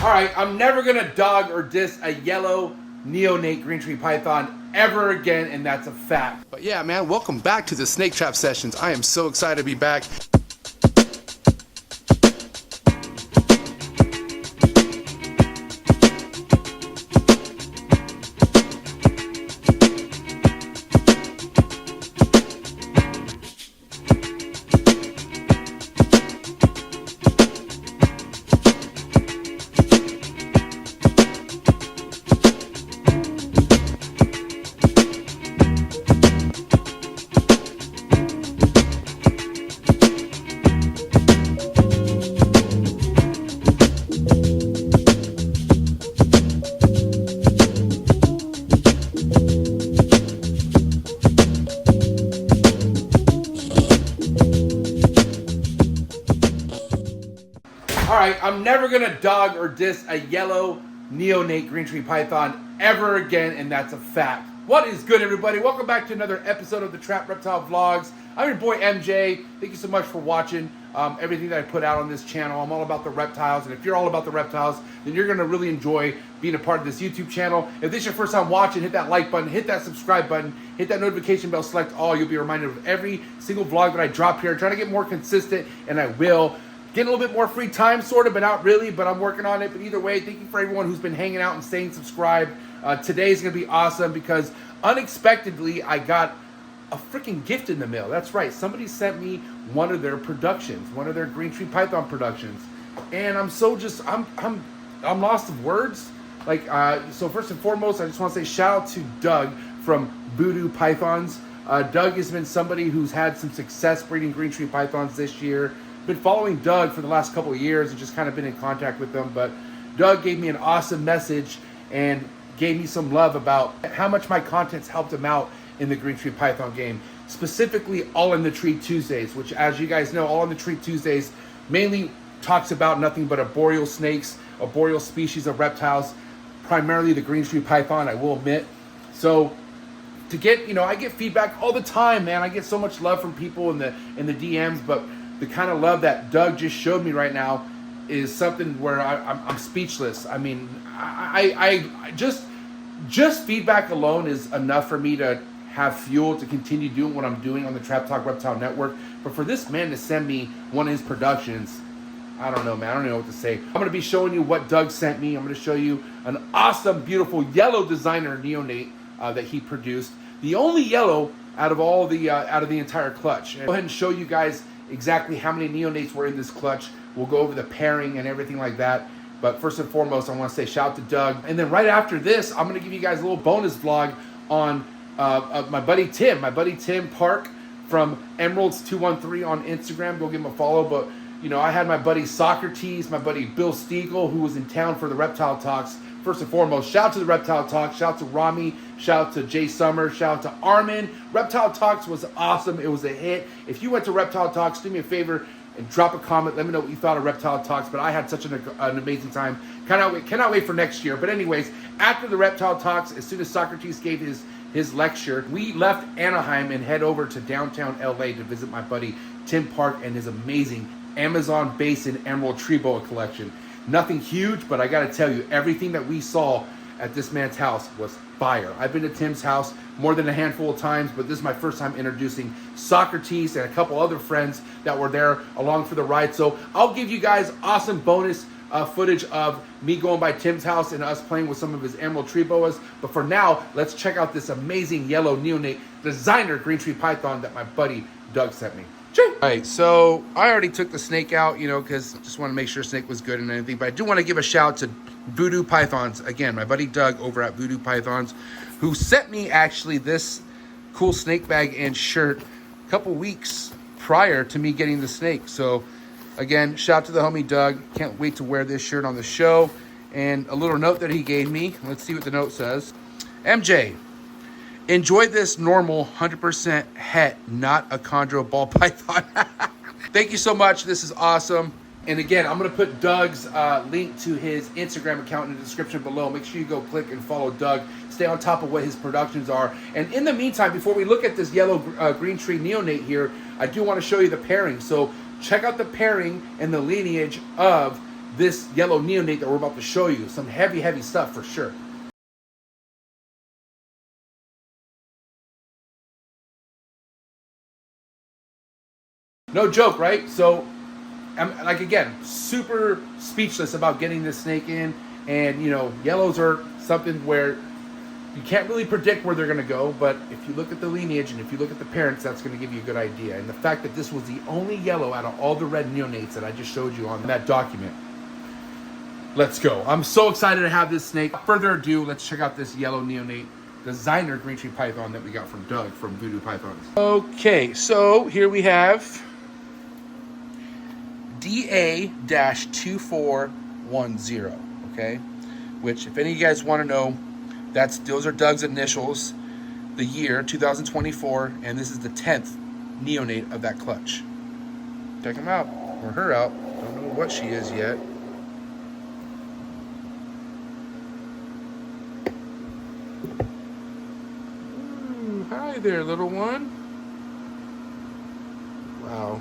All right, I'm never gonna dog or diss a yellow neonate green tree python ever again, and that's a fact. But yeah, man, welcome back to the Snake Trap Sessions. I am so excited to be back. All right, I'm never gonna dog or diss a yellow neonate green tree python ever again, and that's a fact. What is good, everybody? Welcome back to another episode of the Trap Reptile Vlogs. I'm your boy MJ. Thank you so much for watching everything that I put out on this channel. I'm all about the reptiles, and if you're all about the reptiles, then you're gonna really enjoy being a part of this YouTube channel. If this is your first time watching, hit that like button, hit that subscribe button, hit that notification bell, select all. You'll be reminded of every single vlog that I drop here. I'm trying to get more consistent, and I will. Getting a little bit more free time, sort of, but not really, but I'm working on it. But either way, thank you for everyone who's been hanging out and staying subscribed. Today's going to be awesome because unexpectedly, I got a freaking gift in the mail. That's right. Somebody sent me one of their productions, one of their green tree python productions. And I'm so just, I'm lost of words. Like, so first and foremost, I just want to say shout out to Doug from Voodoo Pythons. Doug has been somebody who's had some success breeding green tree pythons this year. Been following Doug for the last couple of years and just kind of been in contact with him, but Doug gave me an awesome message and gave me some love about how much my content's helped him out in the green tree python game, specifically All in the Tree Tuesdays, which, as you guys know, All in the Tree Tuesdays mainly talks about nothing but arboreal snakes, arboreal species of reptiles, primarily the green tree python, I will admit. So to get, I get feedback all the time, man. I get so much love from people in the DMs, but the kind of love that Doug just showed me right now is something where I'm speechless. I mean, I just feedback alone is enough for me to have fuel to continue doing what I'm doing on the Trap Talk Reptile Network. But for this man to send me one of his productions, I don't know, man. I don't know what to say. I'm going to be showing you what Doug sent me. I'm going to show you an awesome, beautiful yellow designer neonate that he produced. The only yellow out of all the out of the entire clutch. Go ahead and show you guys exactly how many neonates were in this clutch. We'll go over the pairing and everything like that. But first and foremost, I want to say shout out to Doug. And then right after this, I'm going to give you guys a little bonus vlog on my buddy Tim Park from Emeralds213 on Instagram. Go give him a follow. But, I had my buddy Socrates, my buddy Bill Stiegel, who was in town for the Reptile Talks. First and foremost, shout out to the Reptile Talks, shout out to Rami, shout out to Jay Summer, shout out to Armin. Reptile Talks was awesome. It was a hit. If you went to Reptile Talks, do me a favor and drop a comment. Let me know what you thought of Reptile Talks. But I had such an amazing time. Cannot wait for next year. But anyways, after the Reptile Talks, as soon as Socrates gave his lecture, we left Anaheim and head over to downtown LA to visit my buddy Tim Park and his amazing Amazon Basin Emerald Tree Boa collection. Nothing huge, but I got to tell you, everything that we saw at this man's house was fire. I've been to Tim's house more than a handful of times, but this is my first time introducing Socrates and a couple other friends that were there along for the ride. So I'll give you guys awesome bonus footage of me going by Tim's house and us playing with some of his emerald tree boas. But for now, let's check out this amazing yellow neonate designer green tree python that my buddy Doug sent me. All right, so I already took the snake out, because I just want to make sure snake was good and everything. But I do want to give a shout out to Voodoo Pythons. Again, my buddy Doug over at Voodoo Pythons, who sent me actually this cool snake bag and shirt a couple weeks prior to me getting the snake. So again, shout out to the homie Doug. Can't wait to wear this shirt on the show. And a little note that he gave me. Let's see what the note says. MJ, enjoy this normal 100% het, not a chondro ball python. Thank you so much. This is awesome. And again, I'm going to put Doug's link to his Instagram account in the description below. Make sure you go click and follow Doug. Stay on top of what his productions are. And in the meantime, before we look at this yellow green tree neonate here, I do want to show you the pairing. So check out the pairing and the lineage of this yellow neonate that we're about to show you. Some heavy, heavy stuff for sure. No joke, right? So, I'm like, again, super speechless about getting this snake in. And, you know, yellows are something where you can't really predict where they're going to go. But if you look at the lineage and if you look at the parents, that's going to give you a good idea. And the fact that this was the only yellow out of all the red neonates that I just showed you on that document. Let's go. I'm so excited to have this snake. Without further ado, let's check out this yellow neonate designer green tree python that we got from Doug from Voodoo Pythons. Okay, so here we have DA-2410, okay? Which, if any of you guys want to know, those are Doug's initials, the year 2024, and this is the 10th neonate of that clutch. Check him out, or her out. Don't know what she is yet. Ooh, hi there, little one. Wow.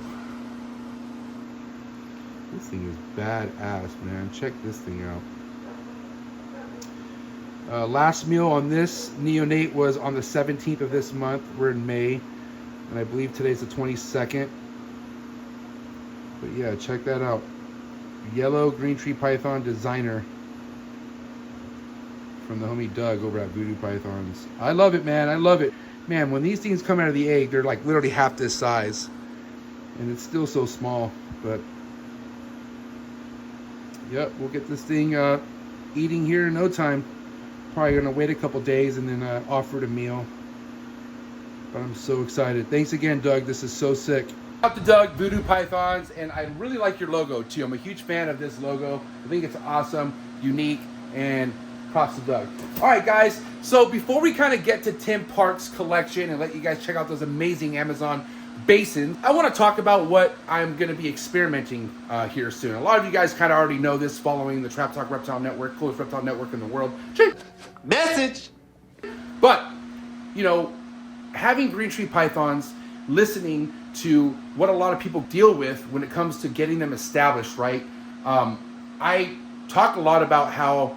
This thing is badass, man. Check this thing out. Last meal on this neonate was on the 17th of this month. We're in May, and I believe today's the 22nd. But yeah, check that out. Yellow green tree python designer from the homie Doug over at Voodoo Pythons. I love it, man. I love it. Man, when these things come out of the egg, they're like literally half this size. And it's still so small, but yep, we'll get this thing eating here in no time. Probably gonna wait a couple days and then offer it a meal. But I'm so excited. Thanks again, Doug. This is so sick. Out to Doug, Voodoo Pythons, and I really like your logo too. I'm a huge fan of this logo. I think it's awesome, unique, and props to Doug. All right, guys. So before we kind of get to Tim Park's collection and let you guys check out those amazing Amazon Basin, I want to talk about what I'm going to be experimenting here soon. A lot of you guys kind of already know this following the Trap Talk Reptile Network, coolest reptile network in the world. Message! But, you know, having green tree pythons, listening to what a lot of people deal with when it comes to getting them established, right? I talk a lot about how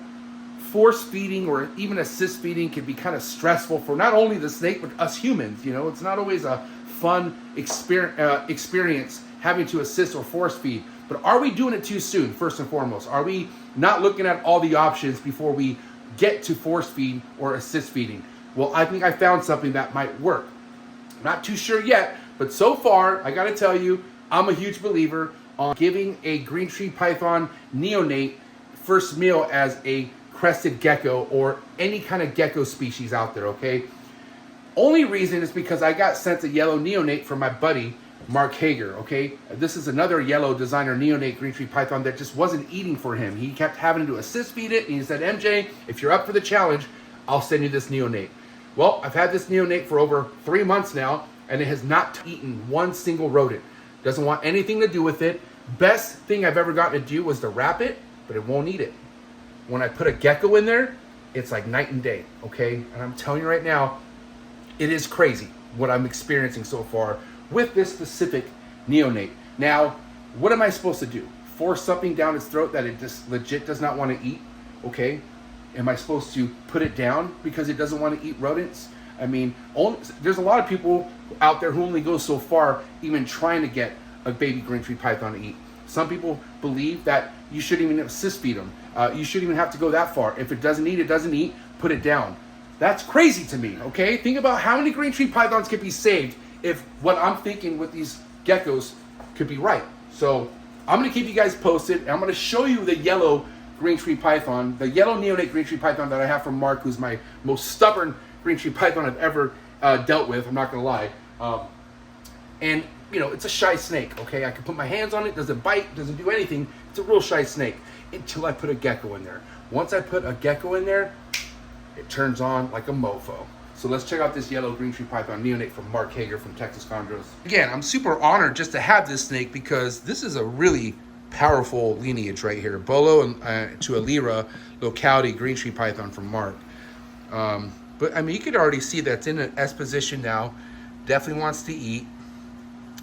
force feeding or even assist feeding can be kind of stressful for not only the snake, but us humans. You know, it's not always a fun experience having to assist or force feed. But are we doing it too soon, first and foremost? Are we not looking at all the options before we get to force feed or assist feeding? Well, I think I found something that might work. I'm not too sure yet, but so far, I gotta tell you, I'm a huge believer on giving a green tree python neonate first meal as a crested gecko or any kind of gecko species out there, okay? Only reason is because I got sent a yellow neonate from my buddy, Mark Hager, okay? This is another yellow designer neonate green tree python that just wasn't eating for him. He kept having to assist feed it, and he said, MJ, if you're up for the challenge, I'll send you this neonate. Well, I've had this neonate for over 3 months now, and it has not eaten one single rodent. Doesn't want anything to do with it. Best thing I've ever gotten to do was to wrap it, but it won't eat it. When I put a gecko in there, it's like night and day, okay? And I'm telling you right now, it is crazy what I'm experiencing so far with this specific neonate. Now, what am I supposed to do? Force something down its throat that it just legit does not want to eat, okay? Am I supposed to put it down because it doesn't want to eat rodents? I mean, there's a lot of people out there who only go so far even trying to get a baby green tree python to eat. Some people believe that you shouldn't even assist feed them. You shouldn't even have to go that far. If it doesn't eat, it doesn't eat, put it down. That's crazy to me, okay? Think about how many green tree pythons could be saved if what I'm thinking with these geckos could be right. So I'm gonna keep you guys posted, and I'm gonna show you the yellow green tree python, the yellow neonate green tree python that I have from Mark, who's my most stubborn green tree python I've ever dealt with, I'm not gonna lie. And you know, it's a shy snake, okay? I can put my hands on it, doesn't bite, doesn't do anything. It's a real shy snake until I put a gecko in there. Once I put a gecko in there, it turns on like a mofo. So let's check out this yellow green tree python neonate from Mark Hager from Texas Chondros. Again, I'm super honored just to have this snake because this is a really powerful lineage right here. Bolo and to Alira locality green tree python from Mark. But I mean, you could already see that's in an S position now. Definitely wants to eat.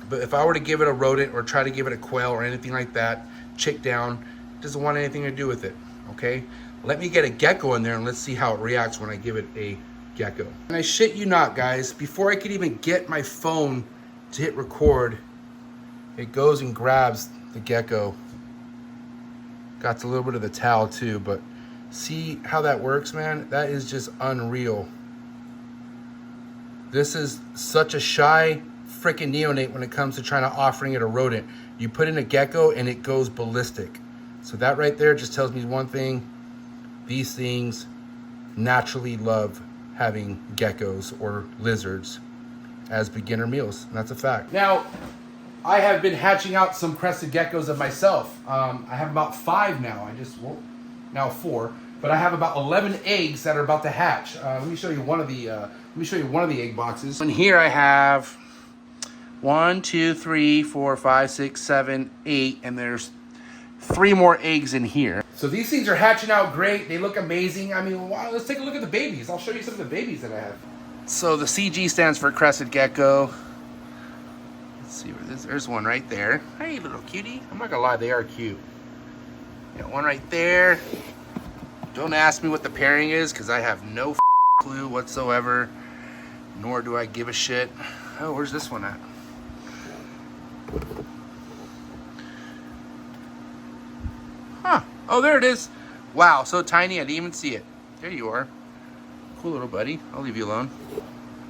But if I were to give it a rodent or try to give it a quail or anything like that, chick down, doesn't want anything to do with it, okay? Let me get a gecko in there and let's see how it reacts when I give it a gecko. And I shit you not, guys, before I could even get my phone to hit record, it goes and grabs the gecko. Got a little bit of the towel too, but see how that works, man? That is just unreal. This is such a shy freaking neonate when it comes to trying to offering it a rodent. You put in a gecko and it goes ballistic. So that right there just tells me one thing. These things naturally love having geckos or lizards as beginner meals. And that's a fact. Now, I have been hatching out some crested geckos of myself. I have about 5 now. Now 4, but I have about 11 eggs that are about to hatch. Let me show you one of the egg boxes. And here I have 1, 2, 3, 4, 5, 6, 7, 8, and there's 3 more eggs in here. So these things are hatching out great. They look amazing. I mean, wow, let's take a look at the babies. I'll show you some of the babies that I have. So the CG stands for crested gecko. Let's see where there's one right there. Hey, little cutie. I'm not gonna lie, they are cute. Got one right there. Don't ask me what the pairing is, because I have no clue whatsoever, nor do I give a shit. Oh, where's this one at? Huh. Oh, there it is. Wow, so tiny I didn't even see it. There you are. Cool little buddy. I'll leave you alone.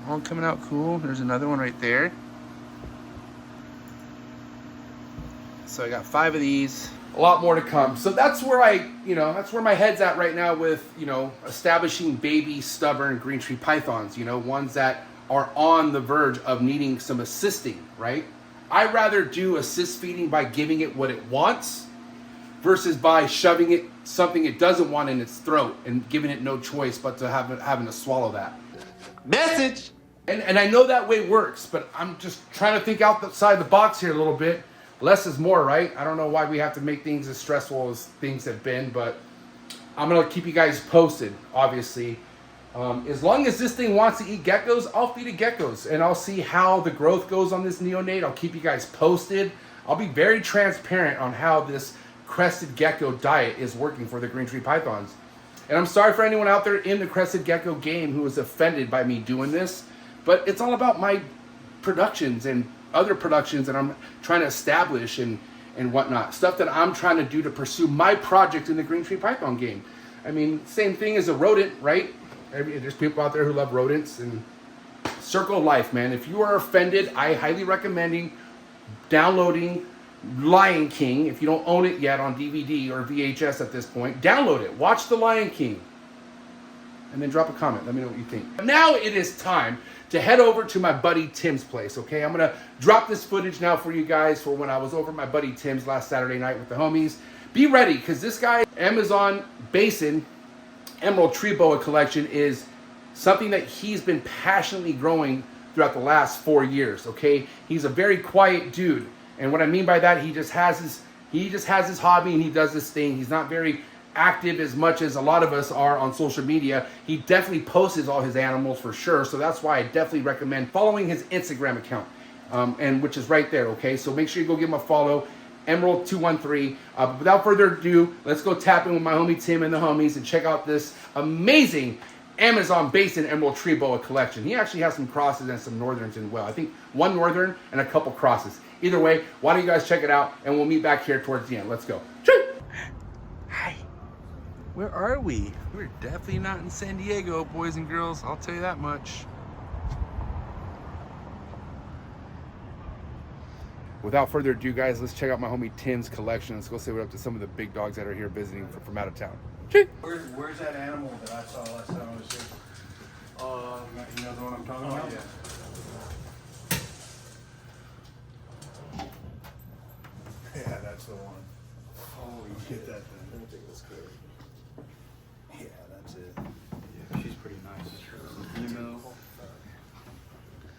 All coming out cool. There's another one right there. So I got 5 of these. A lot more to come. So that's where that's where my head's at right now with, establishing baby stubborn green tree pythons, ones that are on the verge of needing some assisting, right? I'd rather do assist feeding by giving it what it wants versus by shoving it something it doesn't want in its throat and giving it no choice but to having to swallow that. Message! And I know that way works, but I'm just trying to think outside the box here a little bit. Less is more, right? I don't know why we have to make things as stressful as things have been, but I'm going to keep you guys posted, obviously. As long as this thing wants to eat geckos, I'll feed it geckos, and I'll see how the growth goes on this neonate. I'll keep you guys posted. I'll be very transparent on how this crested gecko diet is working for the green tree pythons. And I'm sorry for anyone out there in the crested gecko game who was offended by me doing this, but it's all about my productions and other productions that I'm trying to establish and whatnot. Stuff that I'm trying to do to pursue my project in the green tree python game. I mean, same thing as a rodent, right? There's people out there who love rodents, and circle of life, man. If you are offended, I highly recommend downloading Lion King. If you don't own it yet on DVD or VHS at this point, download it. Watch The Lion King. And then drop a comment. Let me know what you think. Now it is time to head over to my buddy Tim's place, okay? I'm going to drop this footage now for you guys for when I was over at my buddy Tim's last Saturday night with the homies. Be ready, because this guy, Amazon Basin Emerald Tree Boa collection, is something that he's been passionately growing throughout the last 4 years, okay? He's a very quiet dude. And what I mean by that, he just has his hobby and he does this thing. He's not very active as much as a lot of us are on social media. He definitely posts all his animals for sure. So that's why I definitely recommend following his Instagram account, and which is right there, okay? So make sure you go give him a follow, Emerald213. But without further ado, let's go tap in with my homie Tim and the homies and check out this amazing Amazon Basin Emerald Tree Boa collection. He actually has some crosses and some northerns as well. I think 1 northern and a couple crosses. Either way, why don't you guys check it out, and we'll meet back here towards the end. Let's go. Hi. Where are we? We're definitely not in San Diego, boys and girls. I'll tell you that much. Without further ado, guys, let's check out my homie Tim's collection. Let's go say what up to some of the big dogs that are here visiting from out of town. Where's that animal that I saw last time I was here? You know the one I'm talking about? Yeah. Yeah, that's the one. Holy shit, that thing. I think that's good. Yeah, that's it. Yeah, she's pretty nice. You know,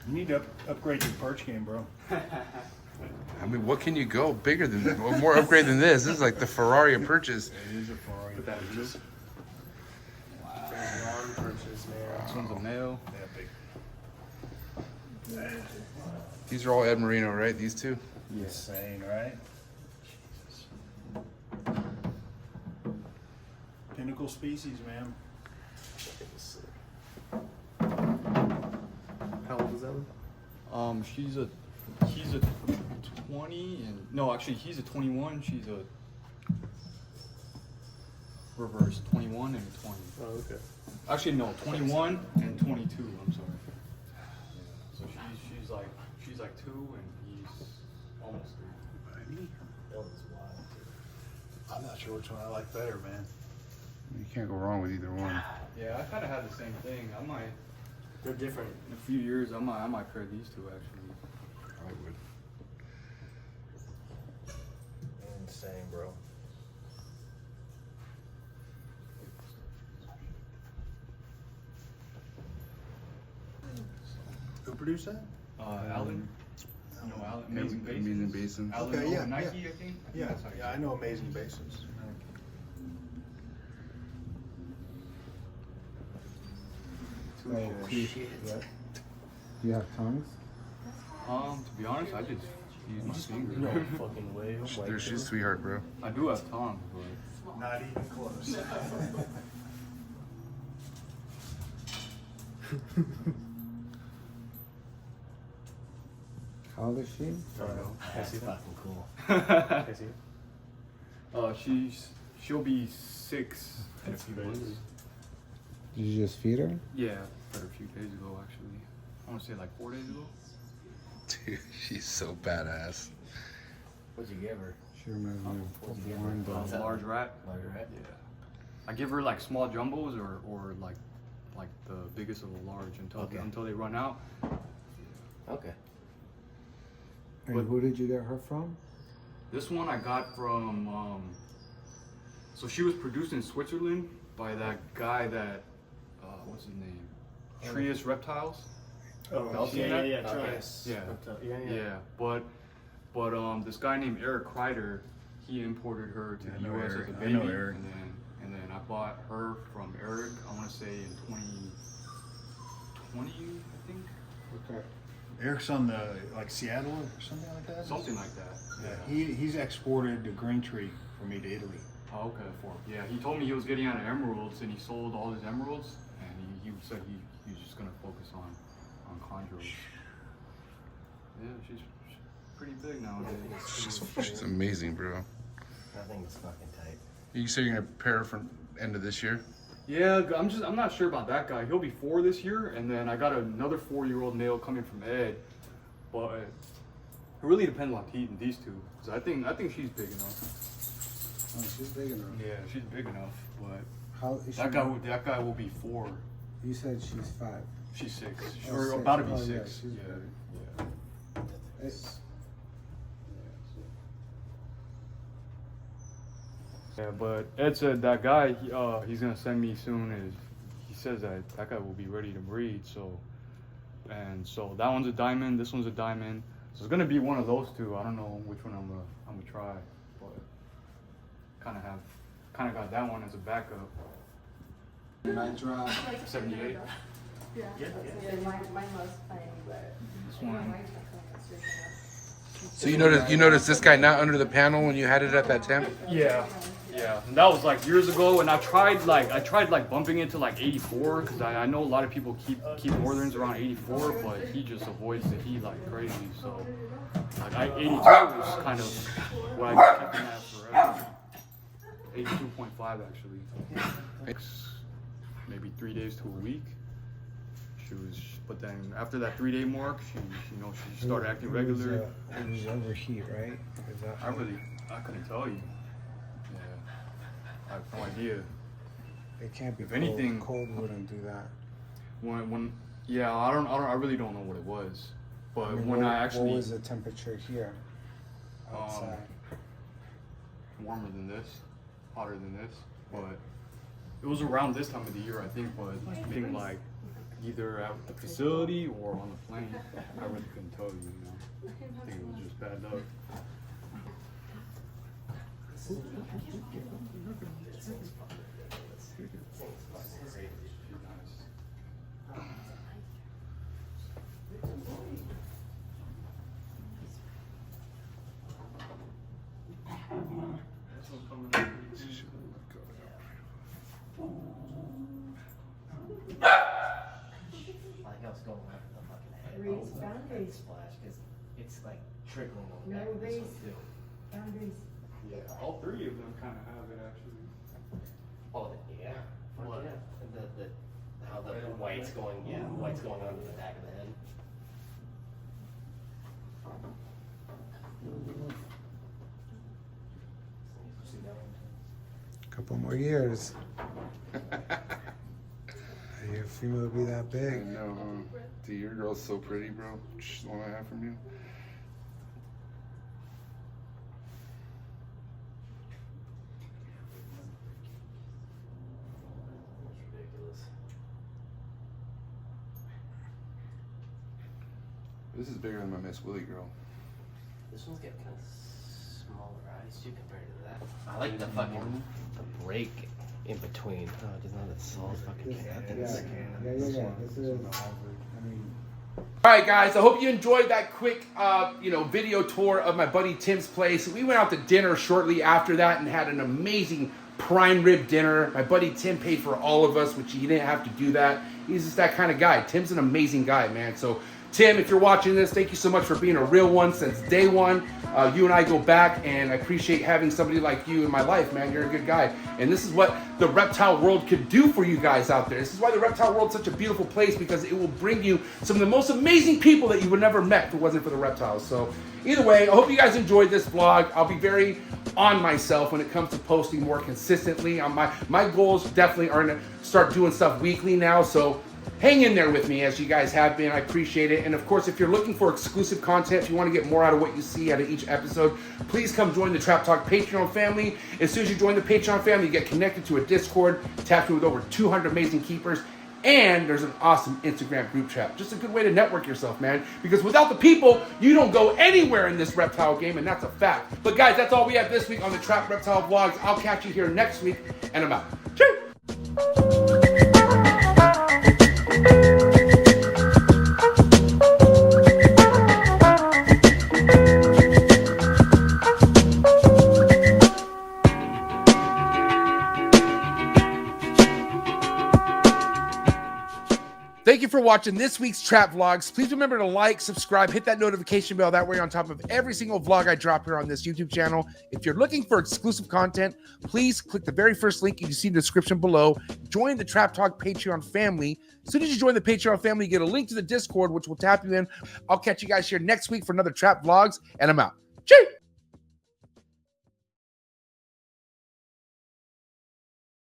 you need to upgrade your perch game, bro. I mean, what can you go bigger than this? What more upgrade than this? This is like the Ferrari of perches. It is a Ferrari of perches. Wow. Ferrari perches, man. This one's a male. Yeah, big. These are all Ed Marino, right? These two? Insane, right? Pinnacle species, man. How old is that one? He's a 20 and no, actually he's a 21. She's a reverse 21 and a 20. Oh, okay. Actually, no, 21 and 22. I'm sorry. Yeah. So she's like 2 and he's almost 3. That was wild. I'm not sure which one I like better, man. You can't go wrong with either one. Yeah, I kind of had the same thing. I might They're different. in a few years. I might pair these two actually. I would. Insane, bro. Who produced that? Alan. You know Alan. Amazing Basin. Amazing Basin. Alan Okay, over yeah, Nike, yeah. I think. Yeah, That's how you yeah, I say know Amazing Basins. it. Oh, Touche. shit. Yeah. Do you have tongues? To be honest, I just use my finger. No fucking way. Oh my Dude, she's a God. sweetheart, bro. I do have tongue, but Not even close. How old is she? I don't know. That's fucking cool. I see. she'll be 6 in a few months. Did you just feed her? Yeah, but a few days ago actually. I want to say like 4 days ago. Dude, she's so badass. What'd you give her? She reminds me of the one What's that? Large rat. Large rat? Yeah. I give her like small jumbos or like the biggest of the large until they run out. Okay. And But- who did you get her from? This one I got from so she was produced in Switzerland by that guy that what's his name? Trius Reptiles. Oh, Basin? yeah. Okay. Yeah. But this guy named Eric Kreider, he imported her to Yeah, I the know US Eric. as a I baby, know Eric. and then I bought her from Eric. I want to say in 2020, I think, Okay. Eric's on the like Seattle or something like that. something like that. Yeah, he's exported the green tree for me to Italy. Oh, okay. Yeah, he told me he was getting out of emeralds, and he sold all his emeralds, and he said he was just gonna focus on chondros. Yeah, she's pretty big nowadays. She's amazing, bro. I think it's fucking tight. You say you're gonna pair her from end of this year? Yeah, I'm not sure about that guy. He'll be 4 this year, and then I got another 4-year-old male coming from Ed, but it really depends on these two. So I think she's big enough. Oh, she's big enough. Yeah, she's big enough, but How is she? that guy will be 4. You said she's 5. She's 6, Oh, or 6. about to be Oh, 6. yeah, she's Yeah, big. yeah. It's, Yeah, but Ed said that guy, he's gonna send me soon. He says that guy will be ready to breed. So that one's a diamond. This one's a diamond. So it's gonna be one of those two. I don't know which one I'm gonna try, but kind of got that one as a backup. night drive. 78. Yeah, mine was tiny, but This one. So you noticed this guy not under the panel when you had it at that temp? Yeah. And that was like years ago, and I tried bumping it to like 84 because I know a lot of people keep northerns around 84, but he just avoids the heat like crazy. So like 82 was kind of what I kept him at forever. 82.5 actually. Maybe 3 days to a week. But then after that 3-day mark, she started acting regular. It was overheat, right? Is that I couldn't tell you. Yeah, I have no idea. It can't be If cold. anything- Cold wouldn't do that. I really don't know what it was. But I mean, when what, I actually what was the temperature here outside? warmer than this, hotter than this, but it was around this time of the year, I think. But being like either at the facility or on the plane, I really couldn't tell you. I think it was just bad luck. Boundaries, boundaries, Splash, because it's like trickling on the No back of this base. one too. boundaries. Yeah, all three of them kind of have it actually. Oh, yeah. What? Yeah. How the white's going, white's going onto the back of the head. Couple more years. Your female will be that I big. know, huh? Dude, your girl's so pretty, bro. She's the one I have from you. It's ridiculous. This is bigger than my Miss Willie girl. This one's got kind of smaller eyes too compared to that. I like the fucking the break in between. Oh, it doesn't have that solid fucking cat. That thing's Yeah. This is. I mean, All right, guys. I hope you enjoyed that quick, video tour of my buddy Tim's place. We went out to dinner shortly after that and had an amazing prime rib dinner. My buddy Tim paid for all of us, which he didn't have to do that. He's just that kind of guy. Tim's an amazing guy, man. So, Tim, if you're watching this, thank you so much for being a real one since day one. You and I go back, and I appreciate having somebody like you in my life, man. You're a good guy. And this is what the reptile world could do for you guys out there. This is why the reptile world's such a beautiful place, because it will bring you some of the most amazing people that you would never met if it wasn't for the reptiles. So either way, I hope you guys enjoyed this vlog. I'll be very on myself when it comes to posting more consistently. My goals definitely are to start doing stuff weekly now, so hang in there with me as you guys have been. I appreciate it. And of course, if you're looking for exclusive content, if you want to get more out of what you see out of each episode, please come join the Trap Talk Patreon family. As soon as you join the Patreon family, you get connected to a Discord, tapped with over 200 amazing keepers, and there's an awesome Instagram group chat. Just a good way to network yourself, man. Because without the people, you don't go anywhere in this reptile game, and that's a fact. But guys, that's all we have this week on the Trap Reptile Vlogs. I'll catch you here next week, and I'm out. Cheers! Thank you for watching this week's Trap Vlogs. Please remember to like, subscribe, hit that notification bell. That way you're on top of every single vlog I drop here on this YouTube channel. If you're looking for exclusive content, please click the very first link you see in the description below. Join the Trap Talk Patreon family. As soon as you join the Patreon family, you get a link to the Discord, which will tap you in. I'll catch you guys here next week for another Trap Vlogs, and I'm out. Cheers!